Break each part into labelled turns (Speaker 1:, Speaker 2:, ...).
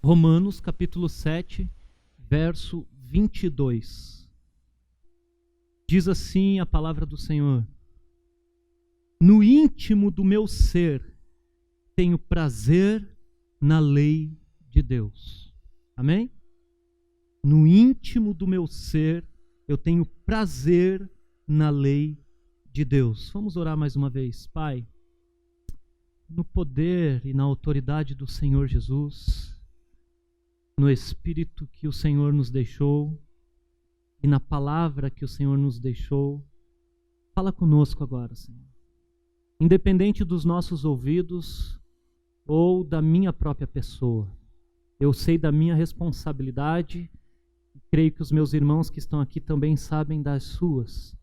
Speaker 1: Romanos capítulo 7, verso 22. Diz assim a palavra do Senhor: no íntimo do meu ser tenho prazer na lei de Deus. Amém? No íntimo do meu ser eu tenho prazer na lei de Deus. Vamos orar mais uma vez. Pai, no poder e na autoridade do Senhor Jesus, no Espírito que o Senhor nos deixou e na palavra que o Senhor nos deixou, fala conosco agora, Senhor. Independente dos nossos ouvidos ou da minha própria pessoa, eu sei da minha responsabilidade e creio que os meus irmãos que estão aqui também sabem das suas.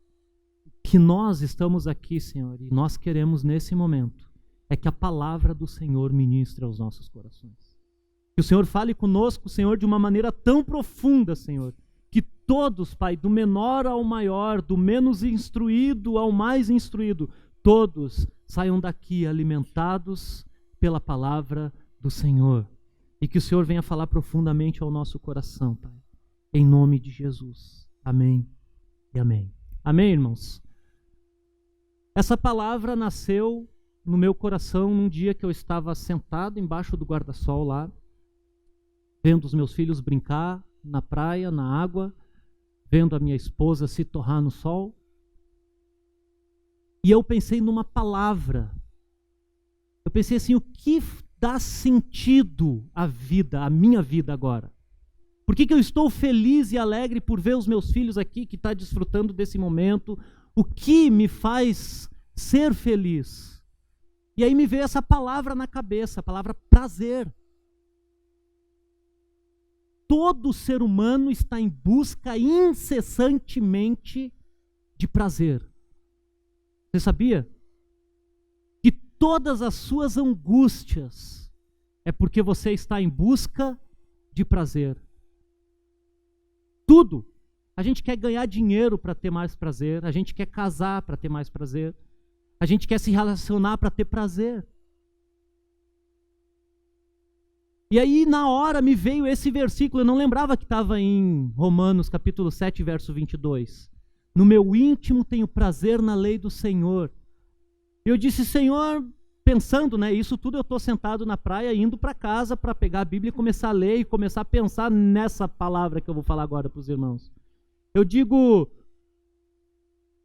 Speaker 1: Que nós estamos aqui, Senhor, e nós queremos nesse momento é que a palavra do Senhor ministre aos nossos corações. Que o Senhor fale conosco, Senhor, de uma maneira tão profunda, Senhor, que todos, Pai, do menor ao maior, do menos instruído ao mais instruído, todos saiam daqui alimentados pela palavra do Senhor. E que o Senhor venha falar profundamente ao nosso coração, Pai. Em nome de Jesus. Amém e amém. Amém, irmãos? Essa palavra nasceu no meu coração num dia que eu estava sentado embaixo do guarda-sol lá, vendo os meus filhos brincar na praia, na água, vendo a minha esposa se torrar no sol. E eu pensei numa palavra. Eu pensei assim, o que dá sentido à vida, à minha vida agora? Por que eu estou feliz e alegre por ver os meus filhos aqui que estão desfrutando desse momento? O que me faz ser feliz? E aí me veio essa palavra na cabeça, a palavra prazer. Todo ser humano está em busca incessantemente de prazer. Você sabia? Que todas as suas angústias é porque você está em busca de prazer. Tudo. A gente quer ganhar dinheiro para ter mais prazer, a gente quer casar para ter mais prazer, a gente quer se relacionar para ter prazer. E aí na hora me veio esse versículo, eu não lembrava que estava em Romanos capítulo 7, verso 22. No meu íntimo tenho prazer na lei do Senhor. Eu disse, Senhor, pensando, né, isso tudo eu estou sentado na praia, indo para casa para pegar a Bíblia e começar a ler e começar a pensar nessa palavra que eu vou falar agora para os irmãos. Eu digo,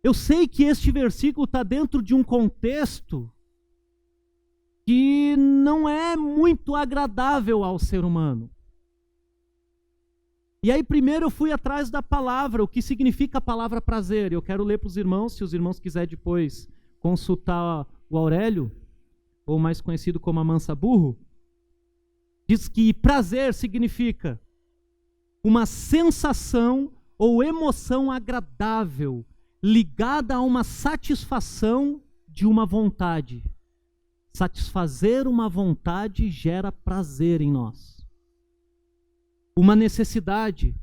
Speaker 1: eu sei que este versículo está dentro de um contexto que não é muito agradável ao ser humano. E aí primeiro eu fui atrás da palavra, o que significa a palavra prazer. Eu quero ler para os irmãos, se os irmãos quiserem depois consultar o Aurélio, ou mais conhecido como Amansa Burro, diz que prazer significa uma sensação ou emoção agradável, ligada a uma satisfação de uma vontade. Satisfazer uma vontade gera prazer em nós. Uma necessidade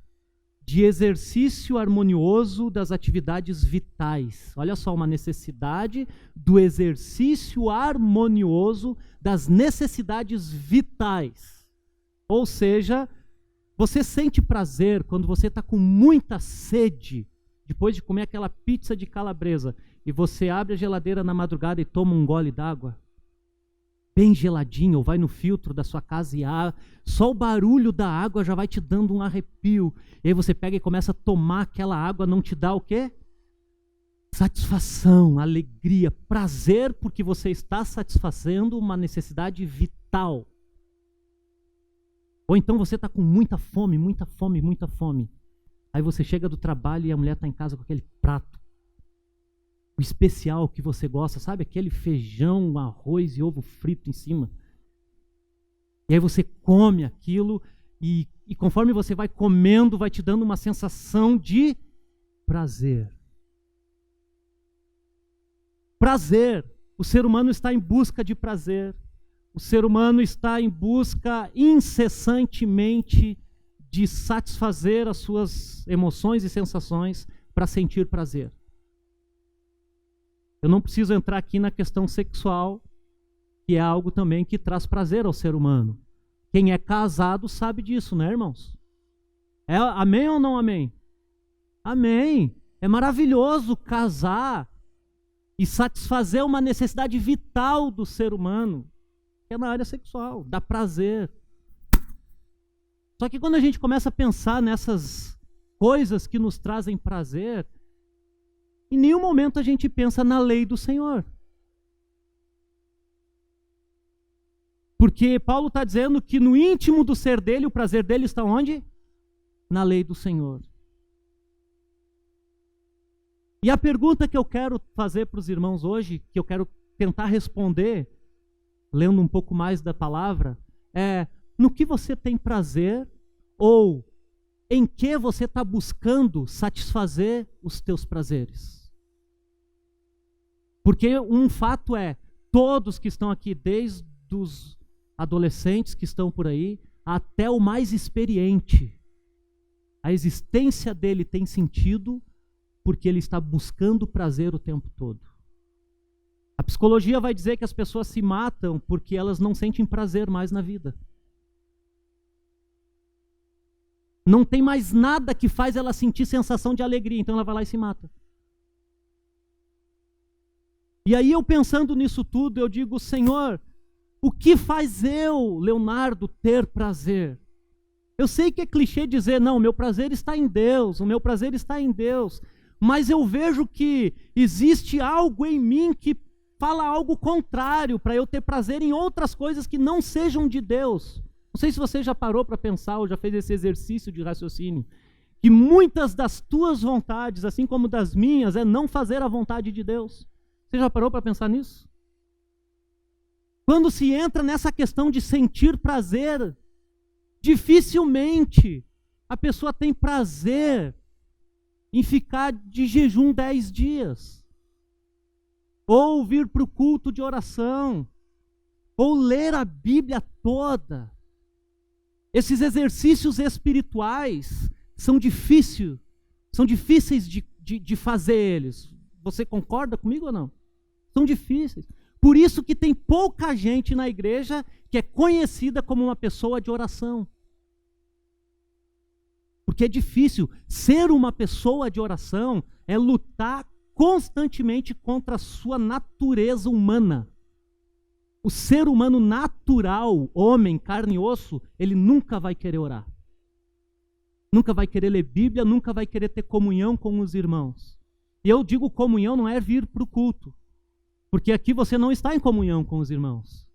Speaker 1: de exercício harmonioso das atividades vitais. Olha só, uma necessidade do exercício harmonioso das necessidades vitais. Ou seja, você sente prazer quando você está com muita sede, depois de comer aquela pizza de calabresa, e você abre a geladeira na madrugada e toma um gole d'água, bem geladinho, ou vai no filtro da sua casa e só o barulho da água já vai te dando um arrepio. E aí você pega e começa a tomar aquela água, não te dá o quê? Satisfação, alegria, prazer, porque você está satisfazendo uma necessidade vital. Ou então você está com muita fome, muita fome, muita fome. Aí você chega do trabalho e a mulher está em casa com aquele prato, o especial que você gosta, sabe? Aquele feijão, arroz e ovo frito em cima. E aí você come aquilo e conforme você vai comendo, vai te dando uma sensação de prazer. Prazer. O ser humano está em busca de prazer. O ser humano está em busca incessantemente de satisfazer as suas emoções e sensações para sentir prazer. Eu não preciso entrar aqui na questão sexual, que é algo também que traz prazer ao ser humano. Quem é casado sabe disso, né, irmãos? Amém ou não amém? Amém. É maravilhoso casar e satisfazer uma necessidade vital do ser humano, que é na área sexual, dá prazer. Só que quando a gente começa a pensar nessas coisas que nos trazem prazer, em nenhum momento a gente pensa na lei do Senhor. Porque Paulo está dizendo que no íntimo do ser dele, o prazer dele está onde? Na lei do Senhor. E a pergunta que eu quero fazer para os irmãos hoje, que eu quero tentar responder, lendo um pouco mais da palavra, é: no que você tem prazer ou em que você está buscando satisfazer os teus prazeres? Porque um fato é, todos que estão aqui, desde os adolescentes que estão por aí, até o mais experiente, a existência dele tem sentido porque ele está buscando prazer o tempo todo. A psicologia vai dizer que as pessoas se matam porque elas não sentem prazer mais na vida. Não tem mais nada que faz ela sentir sensação de alegria, então ela vai lá e se mata. E aí eu pensando nisso tudo, eu digo: Senhor, o que faz eu, Leonardo, ter prazer? Eu sei que é clichê dizer, não, o meu prazer está em Deus, o meu prazer está em Deus, mas eu vejo que existe algo em mim que fala algo contrário para eu ter prazer em outras coisas que não sejam de Deus. Não sei se você já parou para pensar ou já fez esse exercício de raciocínio, que muitas das tuas vontades, assim como das minhas, é não fazer a vontade de Deus. Você já parou para pensar nisso? Quando se entra nessa questão de sentir prazer, dificilmente a pessoa tem prazer em ficar de jejum 10 dias, ou vir para o culto de oração, ou ler a Bíblia toda. Esses exercícios espirituais são difíceis de fazer eles. Você concorda comigo ou não? São difíceis. Por isso que tem pouca gente na igreja que é conhecida como uma pessoa de oração. Porque é difícil. Ser uma pessoa de oração é lutar constantemente contra a sua natureza humana. O ser humano natural, homem, carne e osso, ele nunca vai querer orar. Nunca vai querer ler Bíblia, nunca vai querer ter comunhão com os irmãos. E eu digo comunhão não é vir para o culto. Porque aqui você não está em comunhão com os irmãos.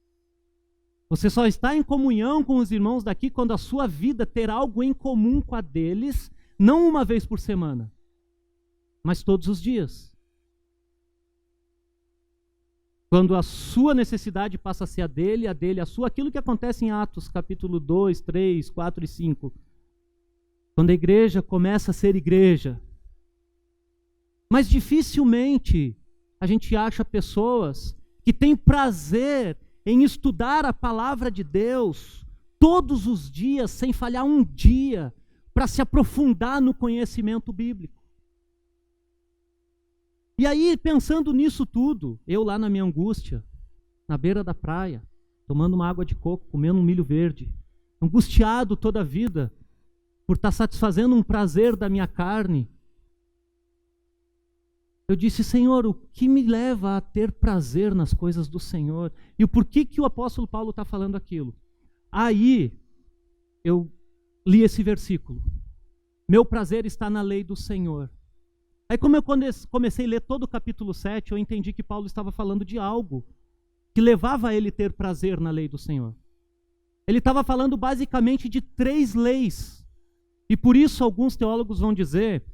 Speaker 1: Você só está em comunhão com os irmãos daqui quando a sua vida ter algo em comum com a deles, não uma vez por semana, mas todos os dias. Quando a sua necessidade passa a ser a dele a sua, aquilo que acontece em Atos, capítulo 2, 3, 4 e 5. Quando a igreja começa a ser igreja. Mas dificilmente a gente acha pessoas que têm prazer em estudar a palavra de Deus todos os dias, sem falhar um dia, para se aprofundar no conhecimento bíblico. E aí, pensando nisso tudo, eu lá na minha angústia, na beira da praia, tomando uma água de coco, comendo um milho verde, angustiado toda a vida, por estar satisfazendo um prazer da minha carne, eu disse: Senhor, o que me leva a ter prazer nas coisas do Senhor? E o porquê que o apóstolo Paulo está falando aquilo? Aí, eu li esse versículo. Meu prazer está na lei do Senhor. Aí, como eu comecei a ler todo o capítulo 7, eu entendi que Paulo estava falando de algo que levava a ele ter prazer na lei do Senhor. Ele estava falando basicamente de 3 leis. E por isso alguns teólogos vão dizer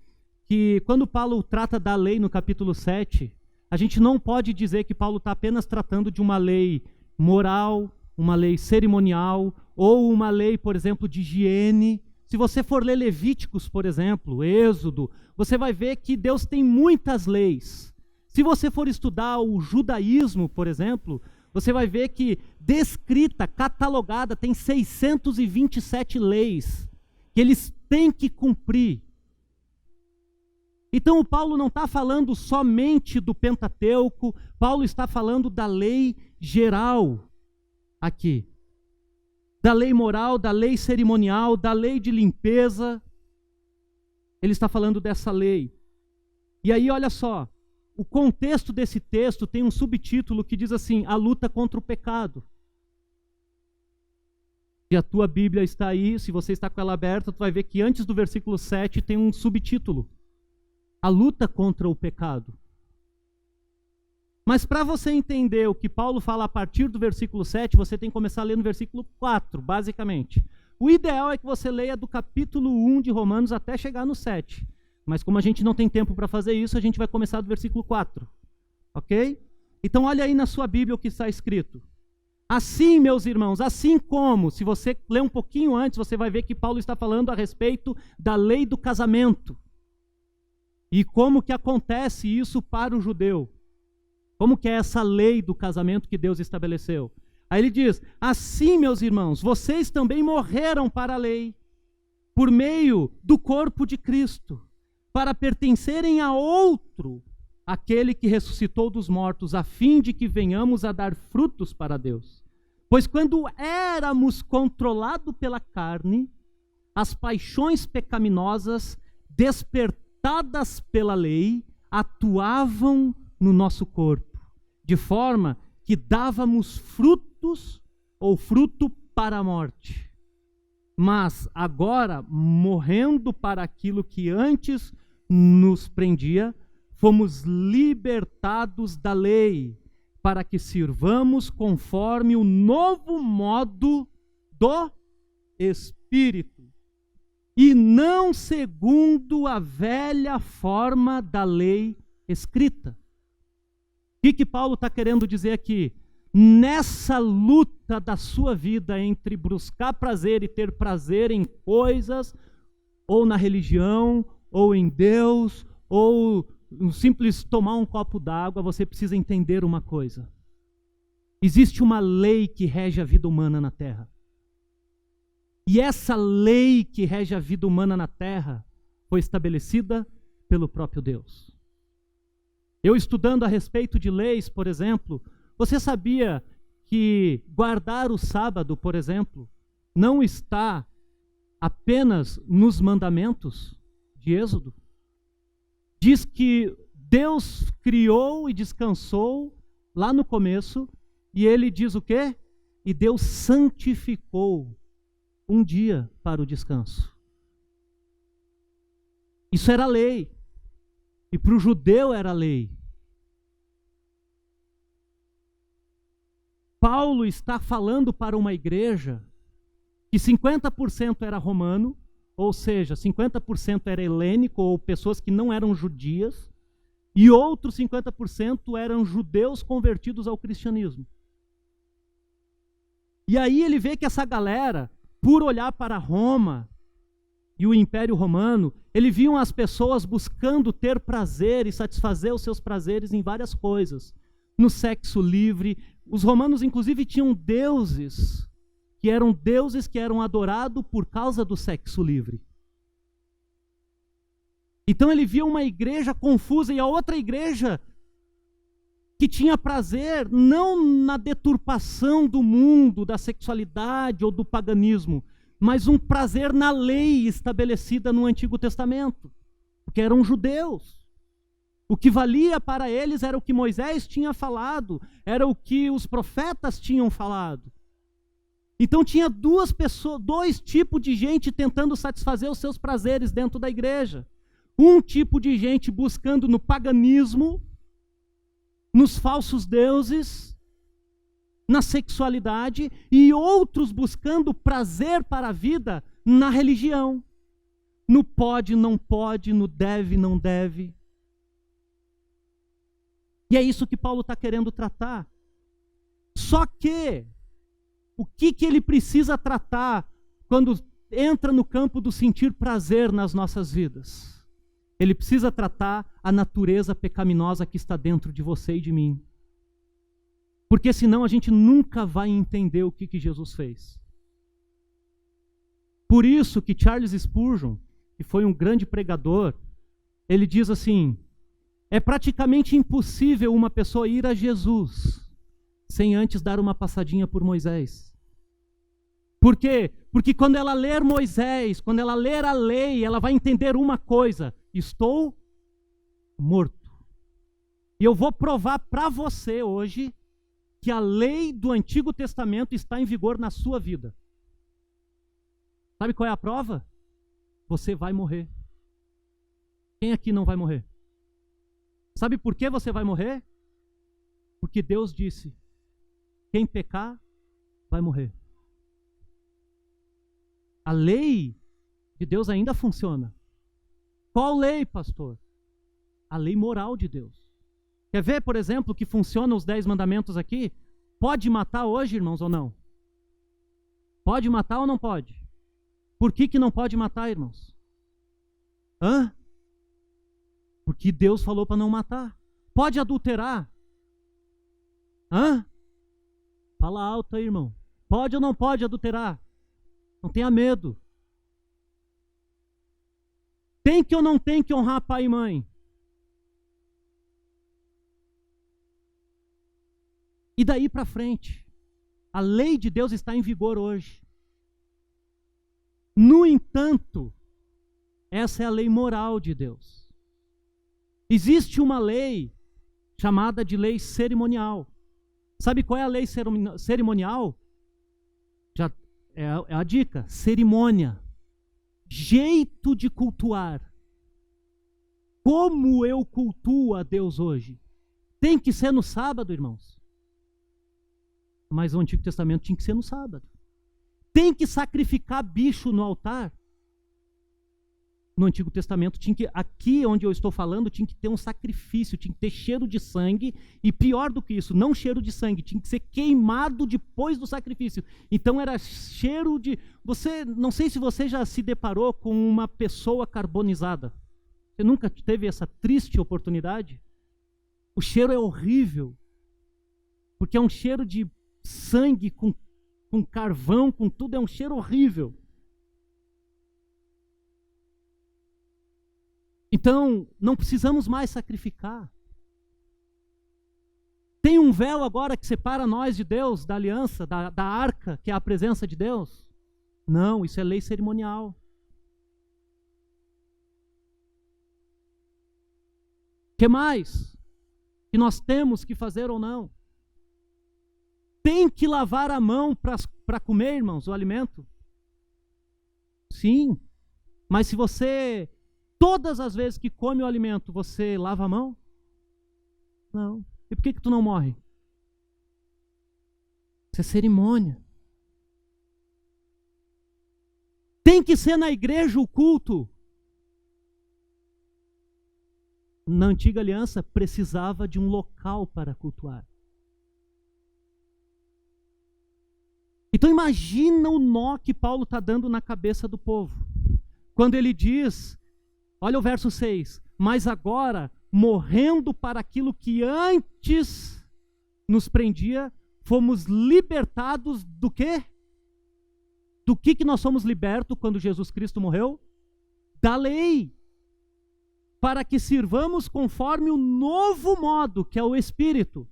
Speaker 1: que quando Paulo trata da lei no capítulo 7, a gente não pode dizer que Paulo está apenas tratando de uma lei moral, uma lei cerimonial, ou uma lei, por exemplo, de higiene. Se você for ler Levíticos, por exemplo, Êxodo, você vai ver que Deus tem muitas leis. Se você for estudar o judaísmo, por exemplo, você vai ver que descrita, catalogada, tem 627 leis que eles têm que cumprir. Então o Paulo não está falando somente do Pentateuco, Paulo está falando da lei geral aqui. da lei moral, da lei cerimonial, da lei de limpeza. Ele está falando dessa lei. E aí, olha só, o contexto desse texto tem um subtítulo que diz assim: a luta contra o pecado. Se a tua Bíblia está aí, se você está com ela aberta, tu vai ver que antes do versículo 7 tem um subtítulo: a luta contra o pecado. Mas para você entender o que Paulo fala a partir do versículo 7, você tem que começar a ler no versículo 4, basicamente. O ideal é que você leia do capítulo 1 de Romanos até chegar no 7. Mas como a gente não tem tempo para fazer isso, a gente vai começar do versículo 4. Ok? Então olha aí na sua Bíblia o que está escrito. Assim, meus irmãos, assim como, se você ler um pouquinho antes, você vai ver que Paulo está falando a respeito da lei do casamento. E como que acontece isso para o judeu. Como que é essa lei do casamento que Deus estabeleceu? Aí ele diz: assim, meus irmãos, vocês também morreram para a lei, por meio do corpo de Cristo, para pertencerem a outro, aquele que ressuscitou dos mortos, a fim de que venhamos a dar frutos para Deus. Pois quando éramos controlados pela carne, as paixões pecaminosas, despertadas pela lei, atuavam no nosso corpo, de forma que dávamos frutos ou fruto para a morte. Mas agora, morrendo para aquilo que antes nos prendia, fomos libertados da lei, para que sirvamos conforme o novo modo do Espírito, e não segundo a velha forma da lei escrita. O que Paulo está querendo dizer aqui? Nessa luta da sua vida entre buscar prazer e ter prazer em coisas, ou na religião, ou em Deus, ou um simples tomar um copo d'água, você precisa entender uma coisa. Existe uma lei que rege a vida humana na Terra. E essa lei que rege a vida humana na Terra foi estabelecida pelo próprio Deus. Eu estudando a respeito de leis, por exemplo, você sabia que guardar o sábado, por exemplo, não está apenas nos mandamentos de Êxodo? Diz que Deus criou e descansou lá no começo, e ele diz o quê? E Deus santificou um dia para o descanso. Isso era lei. E para o judeu era lei. Paulo está falando para uma igreja que 50% era romano, ou seja, 50% era helênico, ou pessoas que não eram judias, e outros 50% eram judeus convertidos ao cristianismo. E aí ele vê que essa galera, por olhar para Roma e o Império Romano, ele viam as pessoas buscando ter prazer e satisfazer os seus prazeres em várias coisas. No sexo livre. Os romanos, inclusive, tinham deuses que eram adorados por causa do sexo livre. Então ele via uma igreja confusa e a outra igreja que tinha prazer não na deturpação do mundo, da sexualidade ou do paganismo, mas um prazer na lei estabelecida no Antigo Testamento, porque eram judeus. O que valia para eles era o que Moisés tinha falado, era o que os profetas tinham falado. Então tinha dois tipos de gente tentando satisfazer os seus prazeres dentro da igreja. Um tipo de gente buscando no paganismo, nos falsos deuses, na sexualidade, e outros buscando prazer para a vida na religião. No pode, não pode, no deve, não deve. E é isso que Paulo está querendo tratar. Só que, o que ele precisa tratar quando entra no campo do sentir prazer nas nossas vidas? Ele precisa tratar a natureza pecaminosa que está dentro de você e de mim. Porque senão a gente nunca vai entender o que Jesus fez. Por isso que Charles Spurgeon, que foi um grande pregador, ele diz assim: é praticamente impossível uma pessoa ir a Jesus sem antes dar uma passadinha por Moisés. Por quê? Porque quando ela ler Moisés, quando ela ler a lei, ela vai entender uma coisa: estou morto. E eu vou provar para você hoje que a lei do Antigo Testamento está em vigor na sua vida. Sabe qual é a prova? Você vai morrer. Quem aqui não vai morrer? Sabe por que você vai morrer? Porque Deus disse: quem pecar, vai morrer. A lei de Deus ainda funciona. Qual lei, pastor? A lei moral de Deus. Quer ver, por exemplo, que funciona os 10 mandamentos aqui? Pode matar hoje, irmãos, ou não? Pode matar ou não pode? Por que não pode matar, irmãos? Porque Deus falou para não matar. Pode adulterar? Fala alto aí, irmão. Pode ou não pode adulterar? Não tenha medo. Tem que ou não tem que honrar pai e mãe? E daí para frente, a lei de Deus está em vigor hoje. No entanto, essa é a lei moral de Deus. Existe uma lei chamada de lei cerimonial. Sabe qual é a lei cerimonial? Já é a dica: cerimônia, jeito de cultuar. Como eu cultuo a Deus hoje? Tem que ser no sábado, irmãos. Mas o Antigo Testamento tinha que ser no sábado. Tem que sacrificar bicho no altar? No Antigo Testamento tinha que, aqui onde eu estou falando, tinha que ter um sacrifício, tinha que ter cheiro de sangue, e pior do que isso, não cheiro de sangue, tinha que ser queimado depois do sacrifício. Então era cheiro de... não sei se você já se deparou com uma pessoa carbonizada. Você nunca teve essa triste oportunidade? O cheiro é horrível, porque é um cheiro de sangue com carvão, com tudo, é um cheiro horrível. Então, não precisamos mais sacrificar. Tem um véu agora que separa nós de Deus, da aliança, da arca, que é a presença de Deus? Não, isso é lei cerimonial. O que mais que nós temos que fazer ou não? Tem que lavar a mão para comer, irmãos, o alimento? Sim, mas se você... todas as vezes que come o alimento, você lava a mão? Não. E por que tu não morre? Isso é cerimônia. Tem que ser na igreja o culto. Na antiga aliança, precisava de um local para cultuar. Então imagina o nó que Paulo está dando na cabeça do povo. Quando ele diz... olha o verso 6. Mas agora, morrendo para aquilo que antes nos prendia, fomos libertados do quê? Do que nós somos libertos quando Jesus Cristo morreu? Da lei. Para que sirvamos conforme o novo modo, que é o Espírito.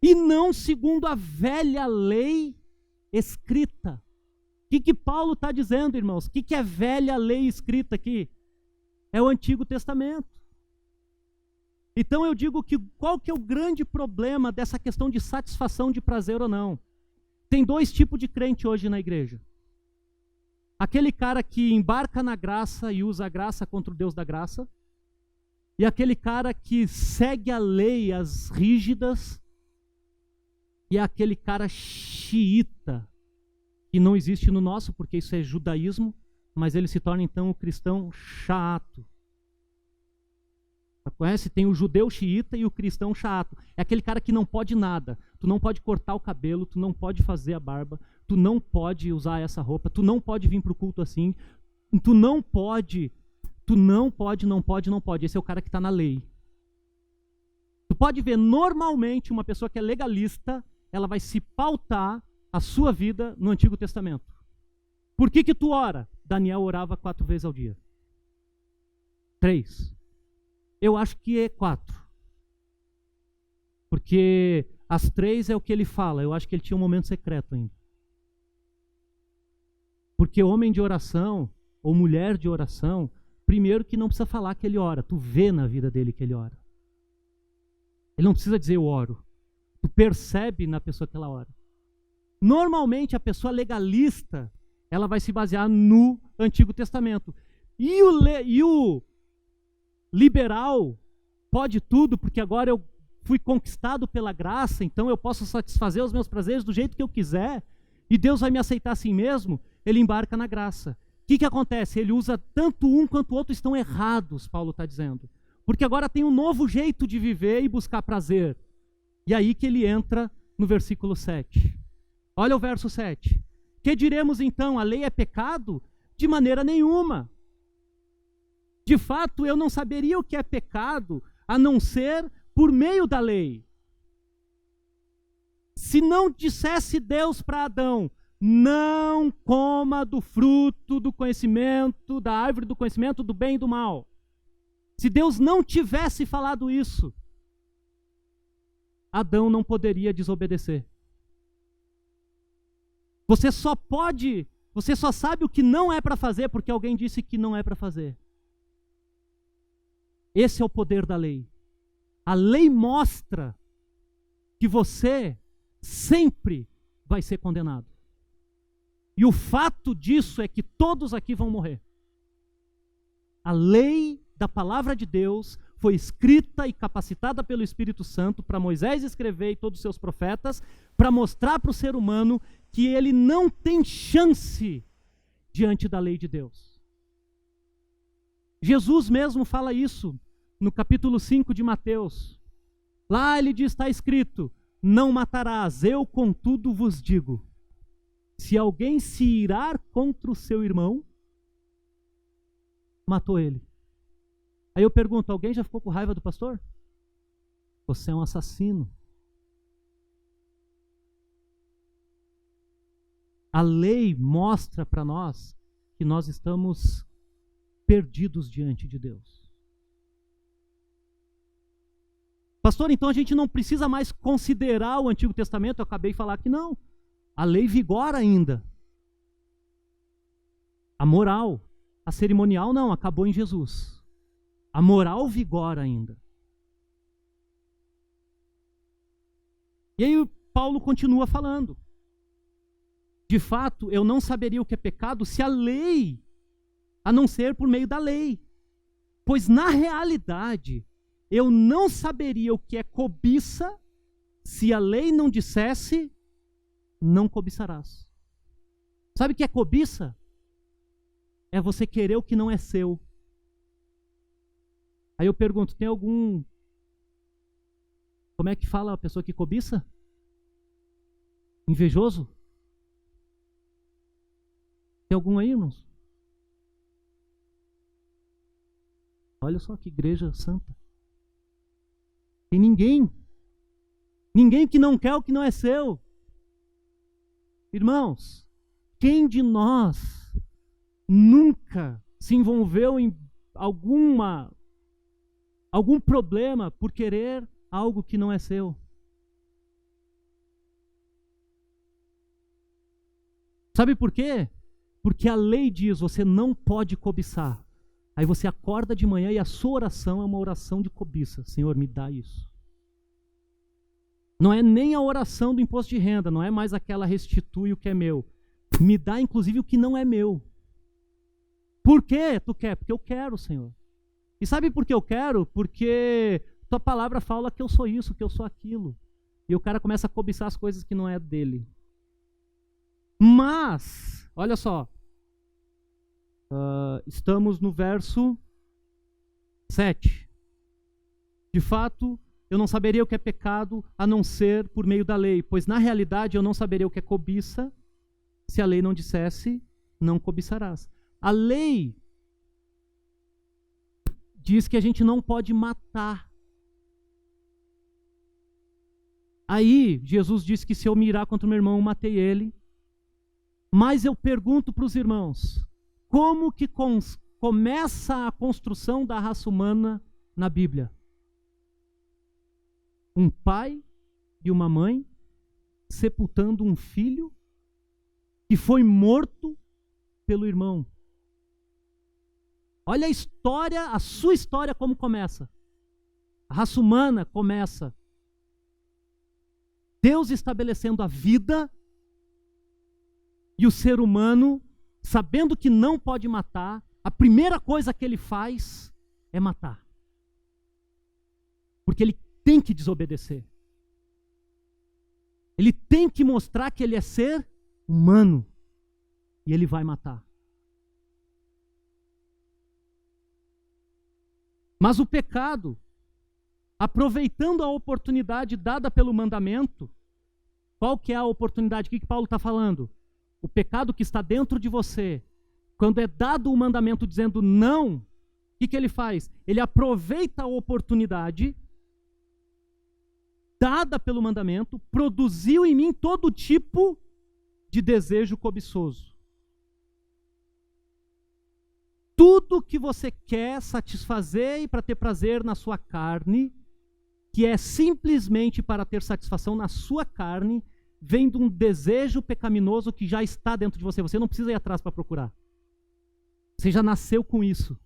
Speaker 1: E não segundo a velha lei escrita. O que Paulo está dizendo, irmãos? O que é velha lei escrita aqui? É o Antigo Testamento. Então eu digo que qual que é o grande problema dessa questão de satisfação de prazer ou não? Tem 2 tipos de crente hoje na igreja. Aquele cara que embarca na graça e usa a graça contra o Deus da graça. E aquele cara que segue a lei, as rígidas. E aquele cara xiita, que não existe no nosso, porque isso é judaísmo, mas ele se torna então o cristão chato. Conhece? Tem o judeu xiita e o cristão chato. É aquele cara que não pode nada. Tu não pode cortar o cabelo, tu não pode fazer a barba, tu não pode usar essa roupa, tu não pode vir para o culto assim, tu não pode. Esse é o cara que está na lei. Tu pode ver, normalmente, uma pessoa que é legalista, ela vai se pautar a sua vida no Antigo Testamento. Por que tu ora? Daniel orava 4 vezes ao dia. 3. Eu acho que é 4. Porque As 3 é o que ele fala. Eu acho que ele tinha um momento secreto ainda. Porque homem de oração, ou mulher de oração, primeiro que não precisa falar que ele ora. Tu vê na vida dele que ele ora. Ele não precisa dizer eu oro. Tu percebe na pessoa que ela ora. Normalmente a pessoa legalista, ela vai se basear no Antigo Testamento. E o liberal pode tudo, porque agora eu fui conquistado pela graça, então eu posso satisfazer os meus prazeres do jeito que eu quiser, e Deus vai me aceitar assim mesmo. Ele embarca na graça. O que acontece? Ele usa tanto um quanto o outro estão errados, Paulo está dizendo. Porque agora tem um novo jeito de viver e buscar prazer. E aí que ele entra no versículo 7. Olha o verso 7. Que diremos então? A lei é pecado? De maneira nenhuma. De fato, eu não saberia o que é pecado, a não ser por meio da lei. Se não dissesse Deus para Adão, não coma do fruto do conhecimento, da árvore do conhecimento do bem e do mal. Se Deus não tivesse falado isso, Adão não poderia desobedecer. Você só sabe o que não é para fazer porque alguém disse que não é para fazer. Esse é o poder da lei. A lei mostra que você sempre vai ser condenado. E o fato disso é que todos aqui vão morrer. A lei da palavra de Deus foi escrita e capacitada pelo Espírito Santo para Moisés escrever e todos os seus profetas, para mostrar para o ser humano que ele não tem chance diante da lei de Deus. Jesus mesmo fala isso no capítulo 5 de Mateus. Lá ele diz, está escrito, não matarás, eu contudo vos digo, se alguém se irar contra o seu irmão, matou ele. Aí eu pergunto, alguém já ficou com raiva do pastor? Você é um assassino. A lei mostra para nós que nós estamos perdidos diante de Deus. Pastor, então a gente não precisa mais considerar o Antigo Testamento? Eu acabei de falar que não. A lei vigora ainda. A moral, a cerimonial não, acabou em Jesus. A moral vigora ainda. E aí Paulo continua falando. De fato, eu não saberia o que é pecado se a lei, a não ser por meio da lei. Pois na realidade, eu não saberia o que é cobiça se a lei não dissesse, não cobiçarás. Sabe o que é cobiça? É você querer o que não é seu. Aí eu pergunto, tem algum... Como é que fala a pessoa que cobiça? Invejoso? Tem algum aí, irmãos? Olha só que igreja santa. Tem ninguém. Ninguém que não quer o que não é seu. Irmãos, quem de nós nunca se envolveu em algum problema por querer algo que não é seu? Sabe por quê? Porque a lei diz, você não pode cobiçar. Aí você acorda de manhã e a sua oração é uma oração de cobiça. Senhor, me dá isso. Não é nem a oração do imposto de renda, não é mais aquela restitui o que é meu. Me dá inclusive o que não é meu. Por quê tu quer? Porque eu quero, Senhor. E sabe por que eu quero? Porque tua palavra fala que eu sou isso, que eu sou aquilo. E o cara começa a cobiçar as coisas que não é dele. Mas, olha só. Estamos no verso 7. De fato, eu não saberia o que é pecado a não ser por meio da lei, pois na realidade eu não saberia o que é cobiça se a lei não dissesse, não cobiçarás. A lei diz que a gente não pode matar. Aí Jesus disse que se eu mirar contra o meu irmão, eu matei ele. Mas eu pergunto para os irmãos, como que começa a construção da raça humana na Bíblia? Um pai de uma mãe sepultando um filho que foi morto pelo irmão. Olha a história, a sua história como começa. A raça humana começa Deus estabelecendo a vida e o ser humano, sabendo que não pode matar, a primeira coisa que ele faz é matar. Porque ele tem que desobedecer. Ele tem que mostrar que ele é ser humano. E ele vai matar. Mas o pecado, aproveitando a oportunidade dada pelo mandamento, qual que é a oportunidade? O que Paulo está falando? O pecado que está dentro de você, quando é dado o mandamento dizendo não, o que ele faz? Ele aproveita a oportunidade dada pelo mandamento, produziu em mim todo tipo de desejo cobiçoso. Tudo que você quer satisfazer e para ter prazer na sua carne, que é simplesmente para ter satisfação na sua carne, vem de um desejo pecaminoso que já está dentro de você. Você não precisa ir atrás para procurar. Você já nasceu com isso.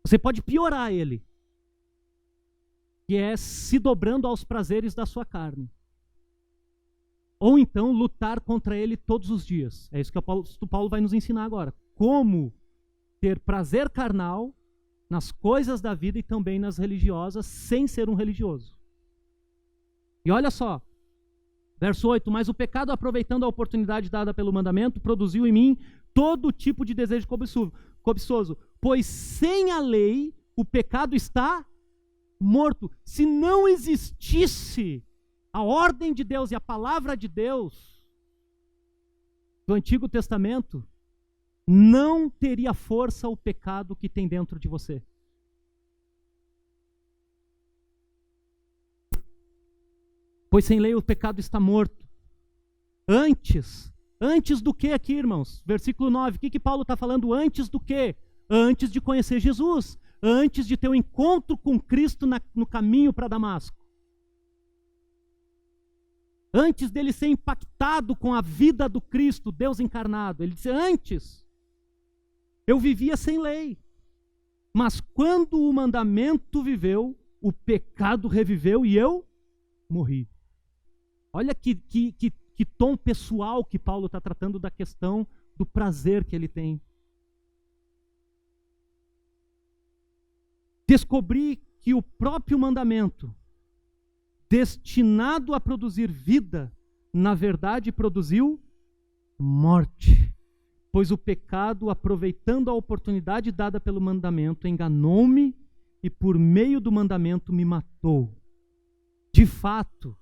Speaker 1: Você pode piorar ele, que é se dobrando aos prazeres da sua carne. Ou então lutar contra ele todos os dias. É isso que o Paulo vai nos ensinar agora. Como ter prazer carnal nas coisas da vida e também nas religiosas, sem ser um religioso. E olha só, verso 8, mas o pecado, aproveitando a oportunidade dada pelo mandamento, produziu em mim todo tipo de desejo cobiçoso, pois sem a lei o pecado está morto. Se não existisse a ordem de Deus e a palavra de Deus do Antigo Testamento, não teria força o pecado que tem dentro de você. Pois sem lei o pecado está morto. Antes do que aqui, irmãos? Versículo 9, o que Paulo está falando? Antes do que? Antes de conhecer Jesus. Antes de ter um encontro com Cristo no caminho para Damasco. Antes dele ser impactado com a vida do Cristo, Deus encarnado. Ele disse, antes, eu vivia sem lei. Mas quando o mandamento viveu, o pecado reviveu e eu morri. Olha que tom pessoal que Paulo está tratando da questão do prazer que ele tem. Descobri que o próprio mandamento, destinado a produzir vida, na verdade produziu morte. Pois o pecado, aproveitando a oportunidade dada pelo mandamento, enganou-me e por meio do mandamento me matou. De fato,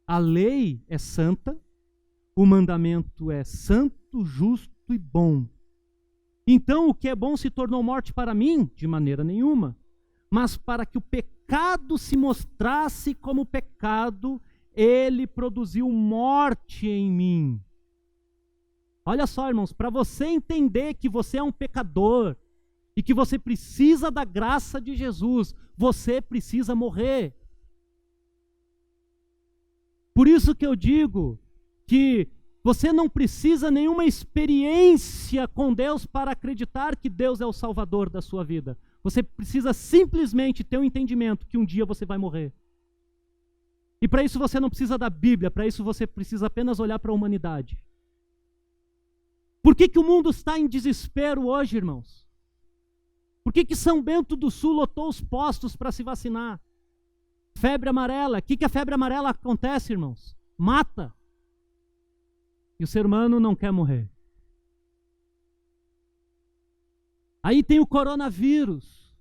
Speaker 1: a lei é santa, o mandamento é santo, justo e bom. Então o que é bom se tornou morte para mim? De maneira nenhuma. Mas para que o pecado se mostrasse como pecado, ele produziu morte em mim. Olha só, irmãos, para você entender que você é um pecador e que você precisa da graça de Jesus, você precisa morrer. Por isso que eu digo que você não precisa nenhuma experiência com Deus para acreditar que Deus é o Salvador da sua vida. Você precisa simplesmente ter um entendimento que um dia você vai morrer. E para isso você não precisa da Bíblia, para isso você precisa apenas olhar para a humanidade. Por que o mundo está em desespero hoje, irmãos? Por que São Bento do Sul lotou os postos para se vacinar? Febre amarela. O que a febre amarela acontece, irmãos? Mata. E o ser humano não quer morrer. Aí tem o coronavírus.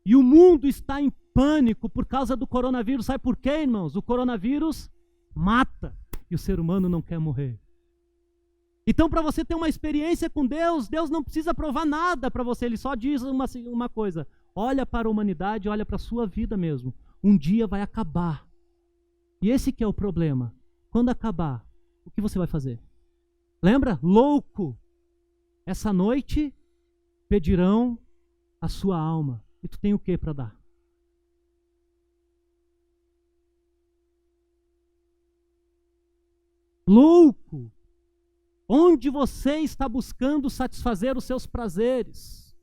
Speaker 1: E o mundo está em pânico por causa do coronavírus. Sabe por quê, irmãos? O coronavírus mata. E o ser humano não quer morrer. Então, para você ter uma experiência com Deus, Deus não precisa provar nada para você. Ele só diz uma coisa. Olha para a humanidade, olha para a sua vida mesmo. Um dia vai acabar. E esse que é o problema. Quando acabar, o que você vai fazer? Lembra? Louco! Essa noite pedirão a sua alma. E tu tem o que para dar? Louco! Onde você está buscando satisfazer os seus prazeres?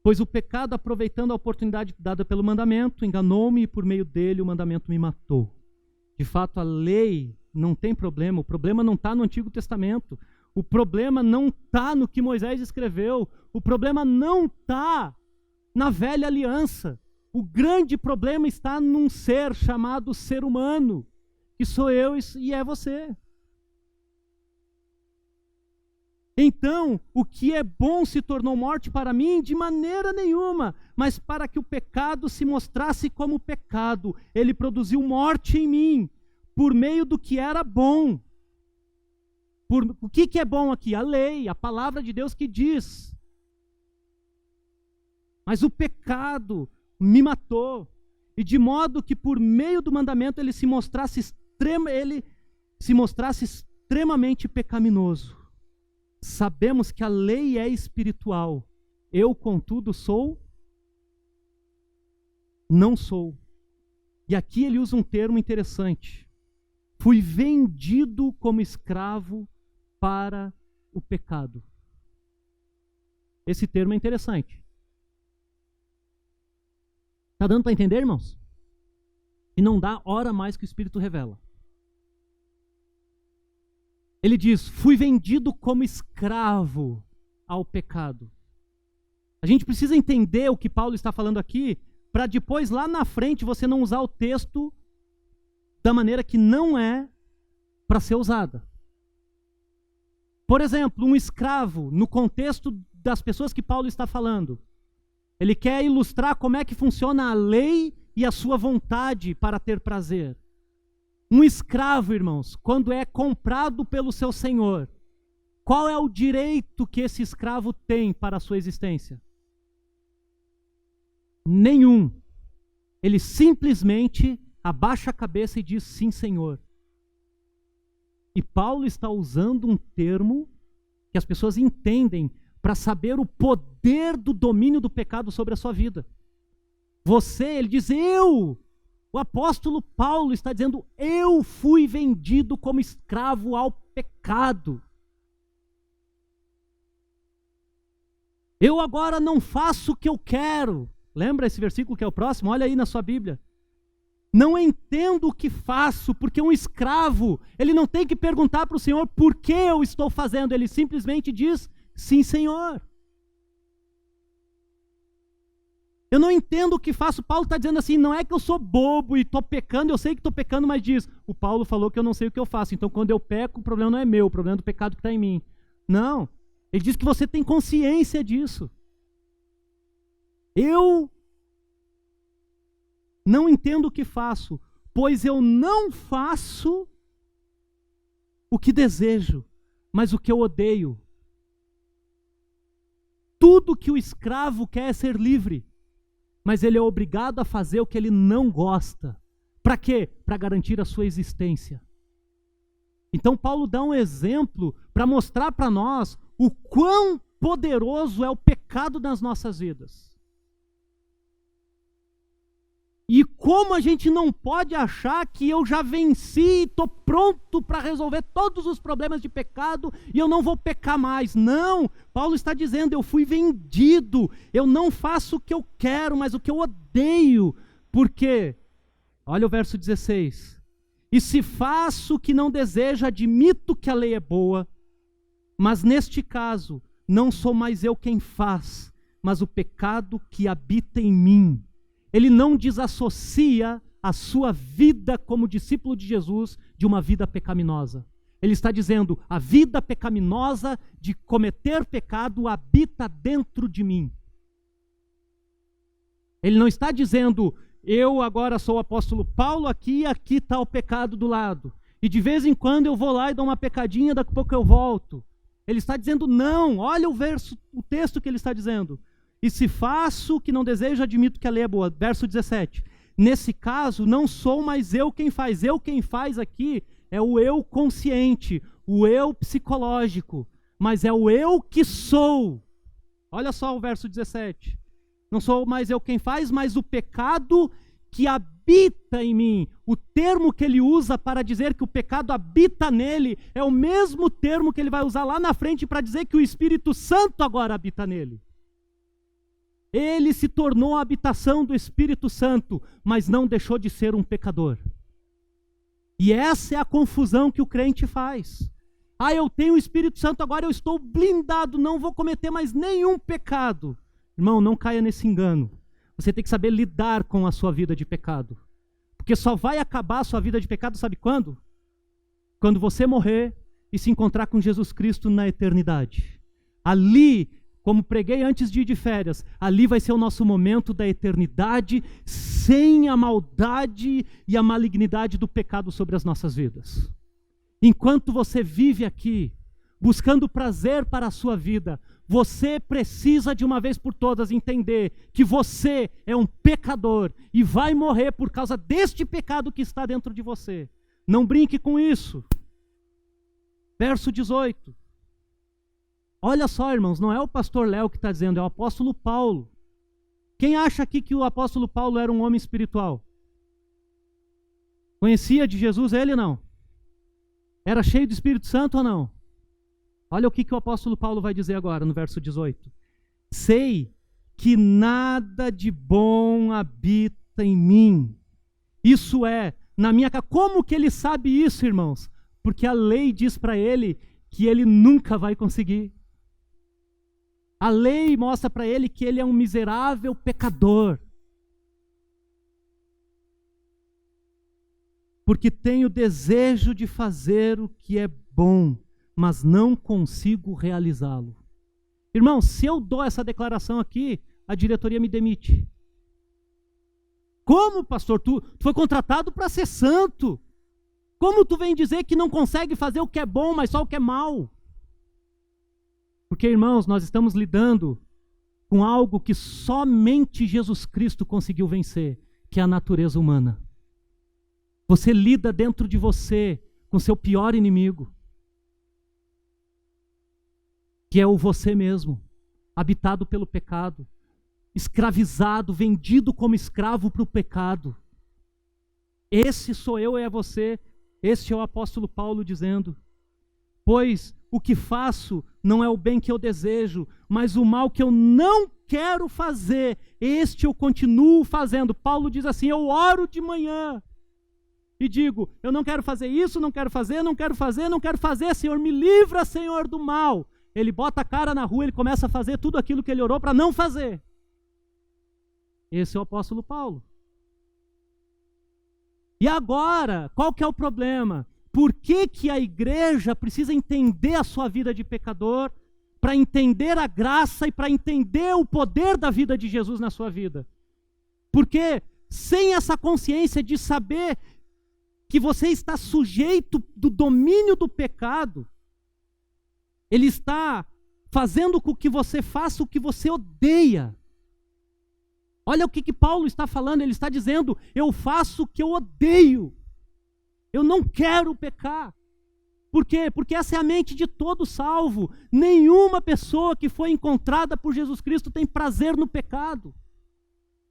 Speaker 1: Pois o pecado, aproveitando a oportunidade dada pelo mandamento, enganou-me e por meio dele o mandamento me matou. De fato, a lei não tem problema. O problema não está no Antigo Testamento. O problema não está no que Moisés escreveu. O problema não está na velha aliança. O grande problema está num ser chamado ser humano, que sou eu e é você. Então, o que é bom se tornou morte para mim? De maneira nenhuma, mas para que o pecado se mostrasse como pecado, ele produziu morte em mim, por meio do que era bom. O que é bom aqui? A lei, a palavra de Deus que diz. Mas o pecado me matou, e de modo que por meio do mandamento ele se mostrasse extremamente pecaminoso. Sabemos que a lei é espiritual. Eu, contudo, não sou. E aqui ele usa um termo interessante. Fui vendido como escravo para o pecado. Esse termo é interessante. Está dando para entender, irmãos? E não dá hora mais que o Espírito revela. Ele diz, fui vendido como escravo ao pecado. A gente precisa entender o que Paulo está falando aqui, para depois, lá na frente, você não usar o texto da maneira que não é para ser usada. Por exemplo, um escravo, no contexto das pessoas que Paulo está falando, ele quer ilustrar como é que funciona a lei e a sua vontade para ter prazer. Um escravo, irmãos, quando é comprado pelo seu senhor, qual é o direito que esse escravo tem para a sua existência? Nenhum. Ele simplesmente abaixa a cabeça e diz sim, senhor. E Paulo está usando um termo que as pessoas entendem para saber o poder do domínio do pecado sobre a sua vida. Ele diz, o apóstolo Paulo está dizendo, eu fui vendido como escravo ao pecado. Eu agora não faço o que eu quero. Lembra esse versículo que é o próximo? Olha aí na sua Bíblia. Não entendo o que faço, porque um escravo, ele não tem que perguntar para o Senhor por que eu estou fazendo, ele simplesmente diz, sim, Senhor. Eu não entendo o que faço. Paulo está dizendo assim, não é que eu sou bobo e estou pecando, eu sei que estou pecando, mas diz, o Paulo falou que eu não sei o que eu faço, então quando eu peco, o problema não é meu, o problema é do pecado que está em mim. Não, ele diz que você tem consciência disso. Eu não entendo o que faço, pois eu não faço o que desejo, mas o que eu odeio. Tudo que o escravo quer é ser livre, mas ele é obrigado a fazer o que ele não gosta. Para quê? Para garantir a sua existência. Então Paulo dá um exemplo para mostrar para nós o quão poderoso é o pecado nas nossas vidas. E como a gente não pode achar que eu já venci e estou pronto para resolver todos os problemas de pecado e eu não vou pecar mais. Não, Paulo está dizendo, eu fui vendido, eu não faço o que eu quero, mas o que eu odeio. Por quê? Olha o verso 16. E se faço o que não desejo, admito que a lei é boa, mas neste caso, não sou mais eu quem faz, mas o pecado que habita em mim. Ele não desassocia a sua vida como discípulo de Jesus de uma vida pecaminosa. Ele está dizendo, a vida pecaminosa de cometer pecado habita dentro de mim. Ele não está dizendo, eu agora sou o apóstolo Paulo aqui está o pecado do lado. E de vez em quando eu vou lá e dou uma pecadinha, daqui a pouco eu volto. Ele está dizendo, não, olha o texto que ele está dizendo. E se faço o que não desejo, admito que a lei é boa. Verso 17. Nesse caso, não sou mais eu quem faz. Eu quem faz aqui é o eu consciente, o eu psicológico. Mas é o eu que sou. Olha só o verso 17. Não sou mais eu quem faz, mas o pecado que habita em mim. O termo que ele usa para dizer que o pecado habita nele é o mesmo termo que ele vai usar lá na frente para dizer que o Espírito Santo agora habita nele. Ele se tornou a habitação do Espírito Santo, mas não deixou de ser um pecador. E essa é a confusão que o crente faz. Eu tenho o Espírito Santo, agora eu estou blindado, não vou cometer mais nenhum pecado. Irmão, não caia nesse engano. Você tem que saber lidar com a sua vida de pecado. Porque só vai acabar a sua vida de pecado, sabe quando? Quando você morrer e se encontrar com Jesus Cristo na eternidade. Ali, como preguei antes de ir de férias, ali vai ser o nosso momento da eternidade, sem a maldade e a malignidade do pecado sobre as nossas vidas. Enquanto você vive aqui, buscando prazer para a sua vida, você precisa de uma vez por todas entender que você é um pecador e vai morrer por causa deste pecado que está dentro de você. Não brinque com isso. Verso 18. Olha só, irmãos, não é o pastor Léo que está dizendo, é o apóstolo Paulo. Quem acha aqui que o apóstolo Paulo era um homem espiritual? Conhecia de Jesus ele ou não? Era cheio do Espírito Santo ou não? Olha o que o apóstolo Paulo vai dizer agora no verso 18. Sei que nada de bom habita em mim. Isso é, na minha casa. Como que ele sabe isso, irmãos? Porque a lei diz para ele que ele nunca vai conseguir. A lei mostra para ele que ele é um miserável pecador. Porque tenho desejo de fazer o que é bom, mas não consigo realizá-lo. Irmão, se eu dou essa declaração aqui, a diretoria me demite. Como, pastor? Tu foi contratado para ser santo. Como tu vem dizer que não consegue fazer o que é bom, mas só o que é mal? Porque, irmãos, nós estamos lidando com algo que somente Jesus Cristo conseguiu vencer, que é a natureza humana. Você lida dentro de você com seu pior inimigo, que é o você mesmo, habitado pelo pecado, escravizado, vendido como escravo para o pecado. Esse sou eu e é você. Este é o apóstolo Paulo dizendo: pois o que faço não é o bem que eu desejo, mas o mal que eu não quero fazer, este eu continuo fazendo. Paulo diz assim: eu oro de manhã e digo, eu não quero fazer isso, não quero fazer, não quero fazer, não quero fazer, Senhor, me livra, Senhor, do mal. Ele bota a cara na rua, ele começa a fazer tudo aquilo que ele orou para não fazer. Esse é o apóstolo Paulo. E agora, qual que é o problema? Por que que a igreja precisa entender a sua vida de pecador, para entender a graça e para entender o poder da vida de Jesus na sua vida? Porque sem essa consciência de saber que você está sujeito do domínio do pecado, ele está fazendo com que você faça o que você odeia. Olha o que Paulo está falando, ele está dizendo, eu faço o que eu odeio. Eu não quero pecar. Por quê? Porque essa é a mente de todo salvo. Nenhuma pessoa que foi encontrada por Jesus Cristo tem prazer no pecado.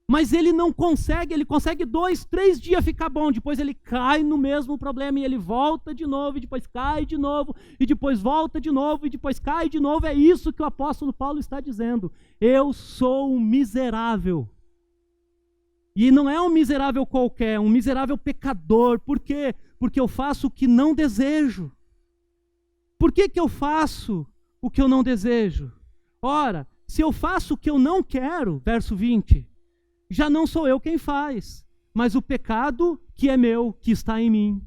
Speaker 1: Mas ele não consegue, ele consegue 2, 3 dias ficar bom, depois ele cai no mesmo problema e ele volta de novo, e depois cai de novo, e depois volta de novo, e depois cai de novo. É isso que o apóstolo Paulo está dizendo. Eu sou um miserável. E não é um miserável qualquer, é um miserável pecador. Por quê? Porque eu faço o que não desejo. Por que que eu faço o que eu não desejo? Ora, se eu faço o que eu não quero, verso 20, já não sou eu quem faz, mas o pecado que é meu, que está em mim.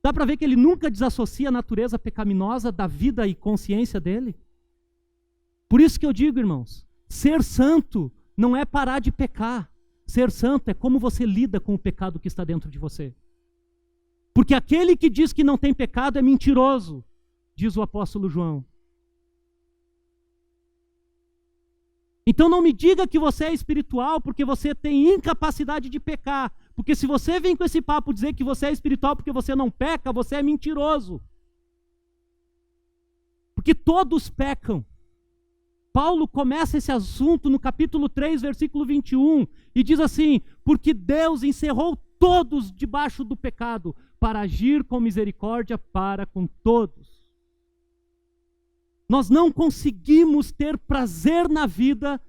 Speaker 1: Dá para ver que ele nunca desassocia a natureza pecaminosa da vida e consciência dele? Por isso que eu digo, irmãos, ser santo não é parar de pecar. Ser santo é como você lida com o pecado que está dentro de você. Porque aquele que diz que não tem pecado é mentiroso, diz o apóstolo João. Então não me diga que você é espiritual porque você tem incapacidade de pecar. Porque se você vem com esse papo dizer que você é espiritual porque você não peca, você é mentiroso. Porque todos pecam. Paulo começa esse assunto no capítulo 3, versículo 21, e diz assim: porque Deus encerrou todos debaixo do pecado, para agir com misericórdia para com todos. Nós não conseguimos ter prazer na vida,